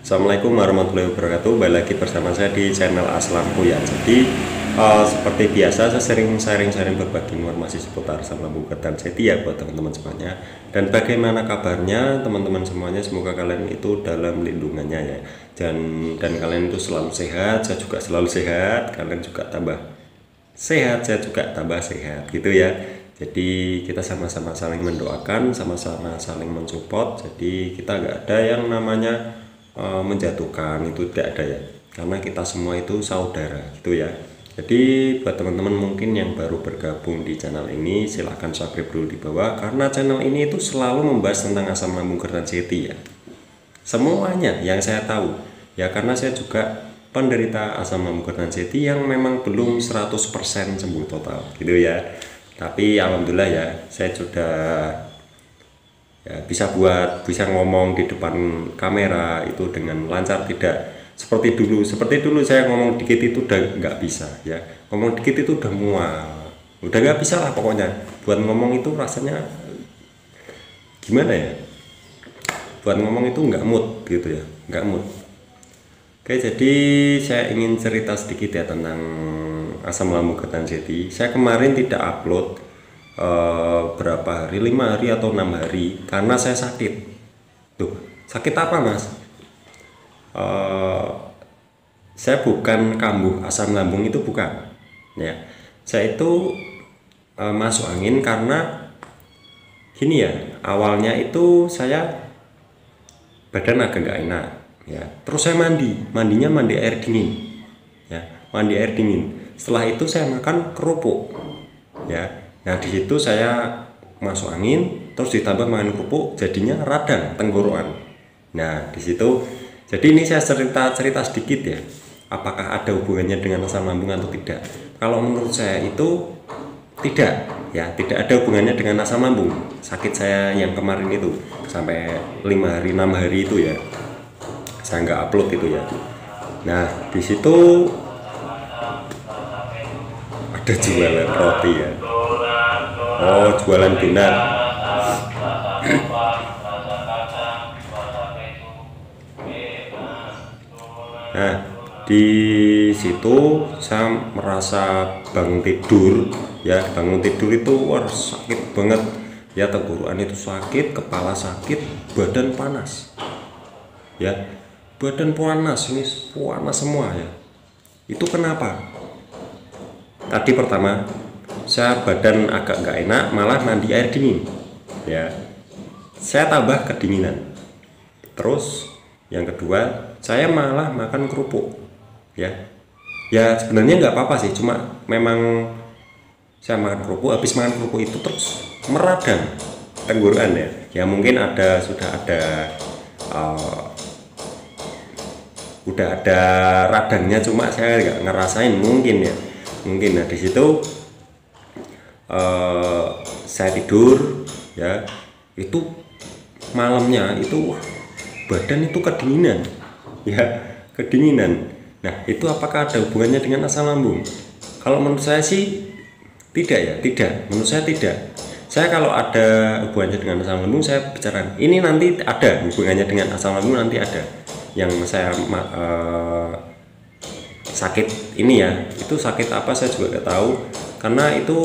Assalamualaikum warahmatullahi wabarakatuh. Kembali lagi bersama saya di channel Aslamku ya. Jadi seperti biasa saya sering sharing berbagi informasi seputar asam lambung dan seti ya buat teman-teman semuanya. Dan bagaimana kabarnya teman-teman semuanya? Semoga kalian itu dalam lindungannya ya. Dan kalian itu selalu sehat. Saya juga selalu sehat. Kalian juga tambah sehat. Saya juga tambah sehat gitu ya. Jadi kita sama-sama saling mendoakan, sama-sama saling mensupport. Jadi kita nggak ada yang namanya menjatuhkan, itu tidak ada ya, karena kita semua itu saudara gitu ya. Jadi buat teman-teman mungkin yang baru bergabung di channel ini, silahkan subscribe dulu di bawah, karena channel ini itu selalu membahas tentang asam lambung dan seti ya, semuanya yang saya tahu ya, karena saya juga penderita asam lambung dan seti yang memang belum 100% sembuh total gitu ya. Tapi alhamdulillah ya, saya sudah ya, bisa ngomong di depan kamera itu dengan lancar, tidak seperti dulu saya ngomong dikit itu udah nggak bisa ya, ngomong dikit itu udah mual, udah nggak bisa lah pokoknya, buat ngomong itu rasanya gimana ya, buat ngomong itu nggak mood gitu ya, nggak mood. Oke, jadi saya ingin cerita sedikit ya tentang asam lambung dan seti. Saya kemarin tidak upload berapa hari, 5 hari atau 6 hari, karena saya sakit. Tuh, sakit apa mas? Saya bukan kambuh asam lambung, itu bukan ya. Saya itu masuk angin karena gini ya, awalnya itu saya badan agak nggak enak ya, terus saya mandinya mandi air dingin ya, mandi air dingin. Setelah itu saya makan kerupuk ya. Nah di situ saya masuk angin, terus ditambah makan kerupuk, jadinya radang tenggorokan. Nah di situ, jadi ini saya cerita sedikit ya, apakah ada hubungannya dengan asam lambung atau tidak. Kalau menurut saya itu tidak ya, tidak ada hubungannya dengan asam lambung. Sakit saya yang kemarin itu sampai 5 hari 6 hari itu ya, saya nggak upload itu ya. Nah di situ ada jualan roti ya. Oh, jualan donat. Nah, di situ saya merasa bangun tidur ya, bangun tidur itu wah sakit banget ya, tenggorokan itu sakit, kepala sakit, badan panas. Ya, badan panas, ini panas semua ya. Itu kenapa? Tadi pertama saya badan agak nggak enak, malah mandi air dingin ya, saya tambah kedinginan. Terus yang kedua, saya malah makan kerupuk ya. Ya sebenarnya nggak apa-apa sih, cuma memang saya makan kerupuk, habis makan kerupuk itu terus meradang tenggorokan ya. Ya mungkin sudah ada udah ada radangnya, cuma saya nggak ngerasain mungkin ya, mungkin. Nah di situ saya tidur ya, itu malamnya itu badan itu kedinginan ya, kedinginan. Nah itu apakah ada hubungannya dengan asam lambung? Kalau menurut saya sih tidak ya, tidak, menurut saya tidak. Saya kalau ada hubungannya dengan asam lambung saya bicarakan, ini nanti ada hubungannya dengan asam lambung, nanti ada yang saya sakit ini ya, itu sakit apa saya juga nggak tahu, karena itu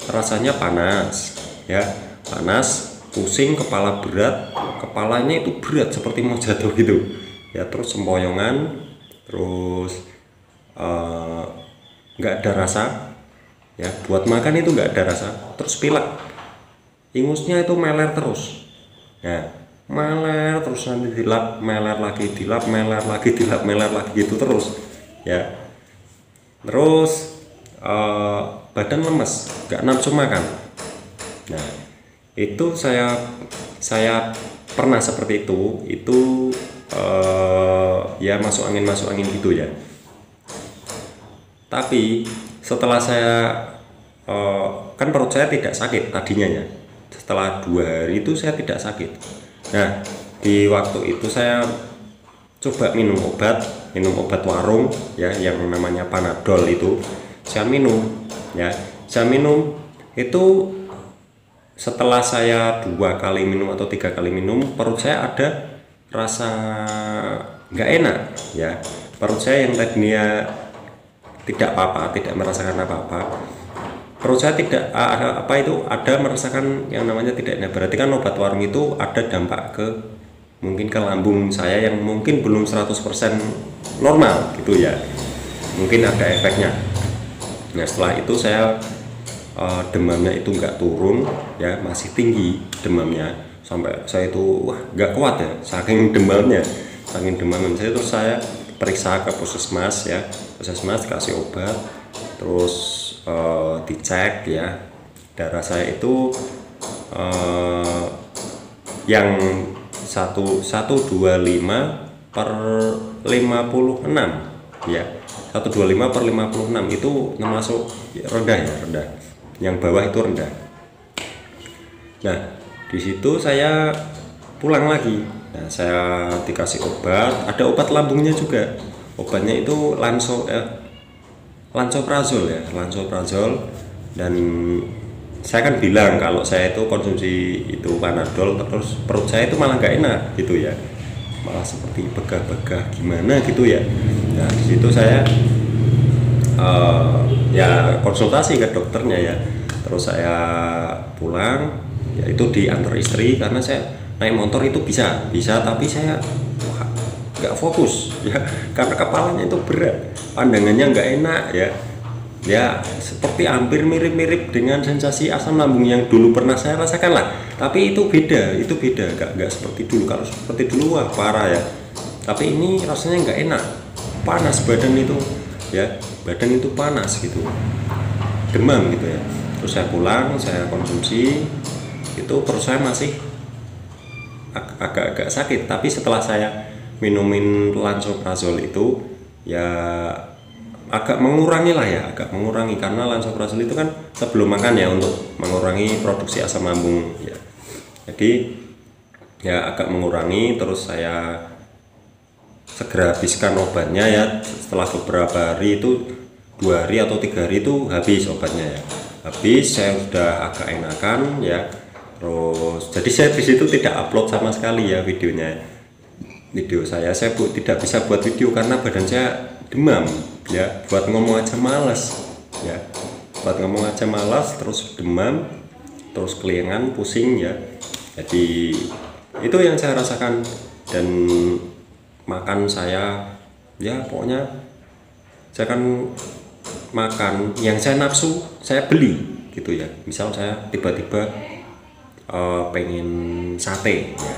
rasanya panas ya, panas, pusing, kepala berat, kepalanya itu berat seperti mau jatuh gitu ya, terus sempoyongan, terus nggak ada rasa ya, buat makan itu nggak ada rasa, terus pilek, ingusnya itu meler terus ya, meler terus, nanti dilap, meler lagi, dilap, meler lagi, dilap, meler lagi gitu terus ya. Terus badan lemes, nggak nafsu makan. Nah itu saya pernah seperti itu ya, masuk angin gitu ya. Tapi setelah saya kan perut saya tidak sakit tadinya ya, setelah 2 hari itu saya tidak sakit. Nah di waktu itu saya coba minum obat warung ya, yang namanya Panadol itu saya minum ya, saya minum itu. Setelah saya 2 kali minum atau 3 kali minum, perut saya ada rasa nggak enak ya. Perut saya yang tadinya tidak apa-apa, tidak merasakan apa-apa, perut saya tidak apa itu ada merasakan yang namanya tidak enak. Berarti kan obat warung itu ada dampak ke mungkin ke lambung saya yang mungkin belum 100% normal gitu ya, mungkin ada efeknya. Nah setelah itu saya demamnya itu nggak turun ya, masih tinggi demamnya sampai saya itu wah nggak kuat ya, saking demamnya saya. Terus saya periksa ke puskesmas ya, puskesmas kasih obat, terus dicek ya, darah saya itu yang 125/56 ya, 125/56 itu termasuk rendah ya, rendah. Yang bawah itu rendah. Nah di situ saya pulang lagi. Nah, saya dikasih obat, ada obat lambungnya juga. Obatnya itu lansoprazol ya, lansoprazol. Dan saya kan bilang kalau saya itu konsumsi itu Panadol, terus perut saya itu malah nggak enak gitu ya, malah seperti begah-begah gimana gitu ya. Nah di situ saya ya konsultasi ke dokternya ya. Terus saya pulang ya, itu diantar istri karena saya naik motor itu bisa tapi saya nggak fokus ya, karena kepalanya itu berat, pandangannya nggak enak ya seperti hampir mirip-mirip dengan sensasi asam lambung yang dulu pernah saya rasakan lah. Tapi itu beda nggak seperti dulu. Kalau seperti dulu wah parah ya, tapi ini rasanya nggak enak, panas badan itu ya, badan itu panas gitu, demam gitu ya. Terus saya pulang, saya konsumsi itu, perut saya masih agak-agak sakit, tapi setelah saya minumin lansoprazol itu ya agak mengurangi lah ya, agak mengurangi, karena lansoprazol itu kan sebelum makan ya untuk mengurangi produksi asam lambung ya. Jadi ya agak mengurangi. Terus saya segera habiskan obatnya ya, setelah beberapa hari itu 2 hari atau 3 hari itu habis obatnya ya, habis. Saya sudah agak enakan ya. Terus jadi saya di situ tidak upload sama sekali ya video saya tidak bisa buat video karena badan saya demam ya, buat ngomong aja malas ya, terus demam, terus kelingan, pusing ya. Jadi itu yang saya rasakan. Dan makan saya ya pokoknya saya kan makan yang saya nafsu saya beli gitu ya. Misal saya tiba-tiba pengen sate ya,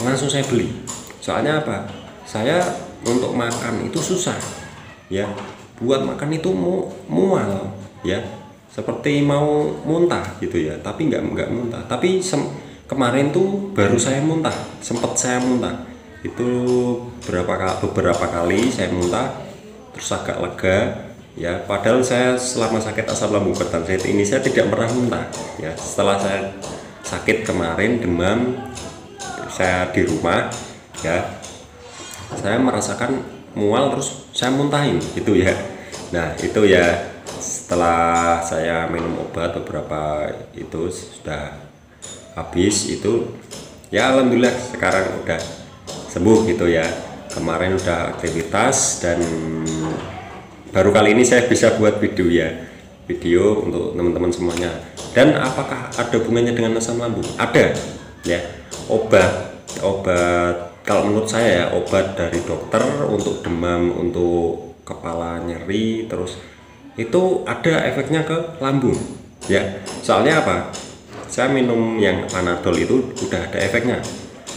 langsung saya beli. Soalnya apa, saya untuk makan itu susah ya, buat makan itu mual ya, seperti mau muntah gitu ya, tapi nggak muntah. Tapi kemarin tuh baru saya muntah, sempat saya muntah itu beberapa kali saya muntah, terus agak lega ya. Padahal saya selama sakit asam lambung berat ini saya tidak pernah muntah ya. Setelah saya sakit kemarin demam, saya di rumah ya, saya merasakan mual terus saya muntahin gitu ya. Nah itu ya, setelah saya minum obat beberapa itu sudah habis itu ya, alhamdulillah sekarang udah sembuh gitu ya. Kemarin udah aktivitas dan baru kali ini saya bisa buat video untuk teman-teman semuanya. Dan apakah ada hubungannya dengan asam lambung? Ada ya. Obat kalau menurut saya ya, obat dari dokter untuk demam, untuk kepala nyeri, terus itu ada efeknya ke lambung ya. Soalnya apa, saya minum yang Panadol itu udah ada efeknya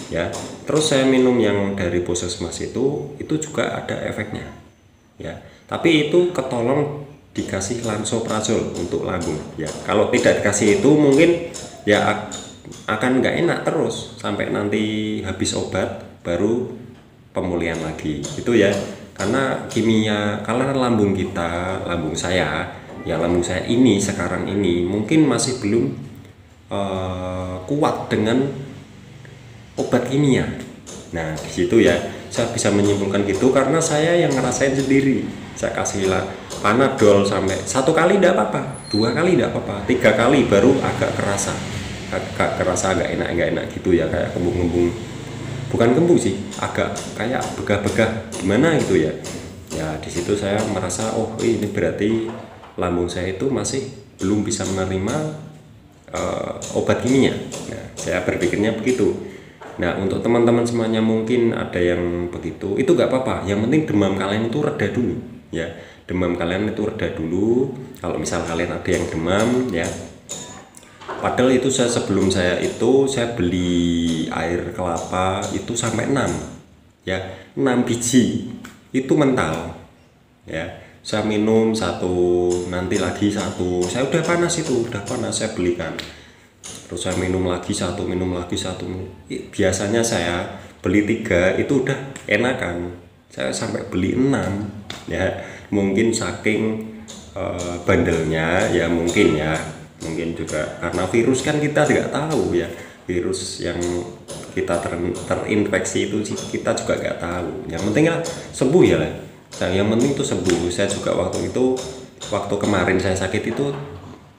ya. Terus saya minum yang dari puskesmas itu juga ada efeknya ya. Tapi itu ketolong dikasih lansoprazol untuk lambung ya. Kalau tidak dikasih itu mungkin ya akan nggak enak terus sampai nanti habis obat baru pemulihan lagi itu ya. Karena kalau lambung saya ini sekarang ini mungkin masih belum kuat dengan obat kimia. Nah di situ ya saya bisa menyimpulkan gitu, karena saya yang ngerasain sendiri. Saya kasih Panadol sampai 1 kali tidak apa-apa, 2 kali tidak apa-apa, 3 kali baru agak kerasa agak enak gitu ya, kayak kembung-kembung bukan kembuh sih, agak kayak begah-begah gimana gitu ya. Ya di situ saya merasa oh ini berarti lambung saya itu masih belum bisa menerima obat kimia. Nah, saya berpikirnya begitu. Nah, untuk teman-teman semuanya mungkin ada yang begitu, itu nggak apa-apa. Yang penting demam kalian itu reda dulu, ya. Demam kalian itu reda dulu. Kalau misal kalian ada yang demam, ya. Padahal itu sebelum saya beli air kelapa itu sampai 6, ya, 6 biji itu mental, ya. Saya minum satu, nanti lagi satu, saya udah panas, saya belikan, terus saya minum lagi satu. Biasanya saya beli 3 itu udah enakan, saya sampai beli 6, ya. Mungkin saking bandelnya, ya mungkin juga karena virus kan kita tidak tahu, ya, virus yang kita terinfeksi itu kita juga nggak tahu. Yang penting lah sembuh ya lah. Yang penting itu sembuh. Saya juga waktu kemarin saya sakit itu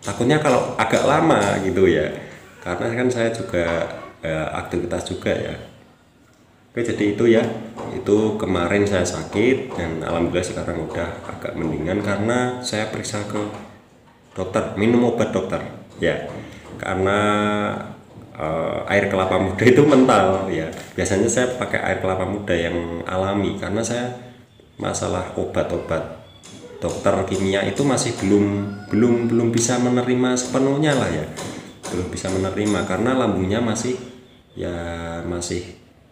takutnya kalau agak lama gitu ya, karena kan saya juga aktivitas juga ya. Oke, jadi itu ya, itu kemarin saya sakit dan alhamdulillah sekarang udah agak mendingan karena saya periksa ke dokter, minum obat dokter ya, karena air kelapa muda itu mental ya. Biasanya saya pakai air kelapa muda yang alami karena saya masalah obat-obat dokter kimia itu masih belum bisa menerima sepenuhnya lah ya, belum bisa menerima karena lambungnya masih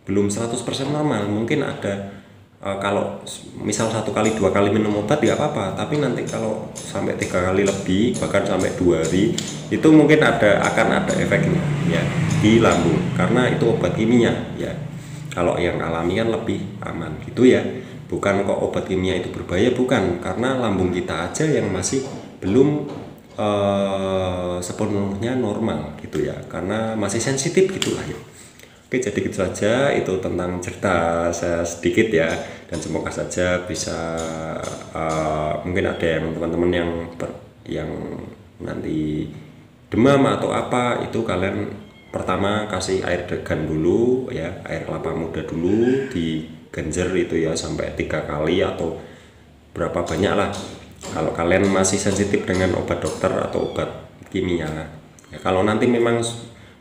belum 100% normal. Mungkin ada kalau misal 1 kali 2 kali minum obat nggak apa-apa, tapi nanti kalau sampai 3 kali lebih, bahkan sampai 2 hari itu mungkin akan ada efeknya ya di lambung karena itu obat kimia ya. Kalau yang alami kan lebih aman gitu ya. Bukan kok obat kimia itu berbahaya, bukan, karena lambung kita aja yang masih belum sepenuhnya normal gitu ya, karena masih sensitif gitulah ya. Oke, jadi gitu saja itu tentang cerita saya sedikit ya, dan semoga saja bisa mungkin ada yang teman-teman yang nanti demam atau apa, itu kalian pertama kasih air degan dulu ya, air kelapa muda dulu digenjer itu ya sampai 3 kali atau berapa banyak lah. Kalau kalian masih sensitif dengan obat dokter atau obat kimia ya, kalau nanti memang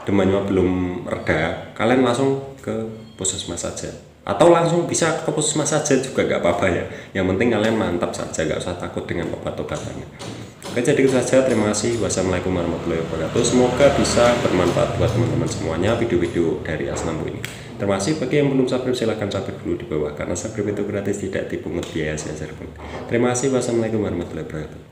demamnya belum reda, kalian langsung ke puskesmas saja, atau langsung bisa ke puskesmas saja juga gak apa-apa ya. Yang penting kalian mantap saja, gak usah takut dengan obat-obatannya. Oke, jadi itu saja. Terima kasih. Wassalamualaikum warahmatullahi wabarakatuh. Semoga bisa bermanfaat buat teman-teman semuanya video-video dari Aslampu ini. Terima kasih. Bagi yang belum subscribe silahkan subscribe dulu di bawah, karena subscribe itu gratis, tidak dipungut biaya sebesar pun. Terima kasih. Wassalamualaikum warahmatullahi wabarakatuh.